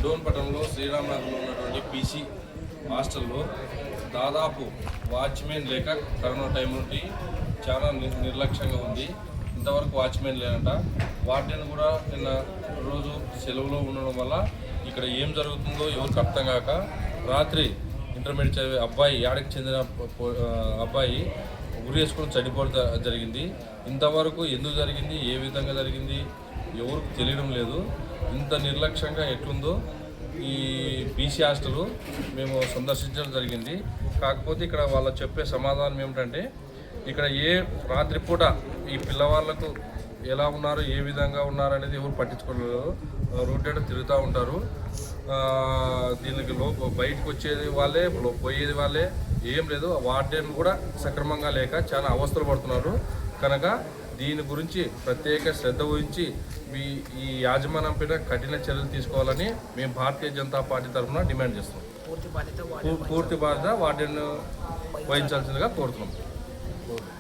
డోన్పట్నంలో శ్రీరామనగర్లో ఉన్నటువంటి పీసీ హాస్టల్లో దాదాపు వాచ్మెన్ లేక కరోనా టైం నుండి చాలా నిర్లక్ష్యంగా ఉంది. ఇంతవరకు వాచ్మెన్ లేనంట. వార్డెన్ కూడా నిన్న రోజు సెలవులో ఉండడం వల్ల ఇక్కడ ఏం జరుగుతుందో ఎవరికి అర్థం కాక రాత్రి ఇంటర్మీడియట్ చదివే అబ్బాయి యాడకి చెందిన అబ్బాయి ఉరి వేసుకొని చనిపోవడం జరిగింది. ఇంతవరకు ఎందుకు జరిగింది, ఏ విధంగా జరిగింది ఎవరికి తెలియడం లేదు. ఇంత నిర్లక్ష్యంగా ఎట్లుందో ఈ బీసీ హాస్టల్ మేము సందర్శించడం జరిగింది. కాకపోతే ఇక్కడ వాళ్ళు చెప్పే సమాధానం ఏమిటంటే ఇక్కడ రాత్రిపూట ఈ పిల్లవాళ్ళకు ఎలా ఉన్నారు, ఏ విధంగా ఉన్నారు అనేది ఎవరు పట్టించుకోలేదు. రోడ్డు తిరుగుతూ ఉంటారు. దీనికి బయటకు వచ్చేది వాళ్ళే, పోయేది వాళ్ళే, ఏం లేదు. వార్డెన్ కూడా సక్రమంగా లేక చాలా అవస్థలు పడుతున్నారు. కనుక దీని గురించి ప్రత్యేక శ్రద్ధ వహించి ఈ యాజమాన్యం పైన కఠిన చర్యలు తీసుకోవాలని మేము భారతీయ జనతా పార్టీ తరఫున డిమాండ్ చేస్తున్నాం. పూర్తి బాధ్యత వార్డెన్ వహించాల్సిందిగా కోరుతున్నాం.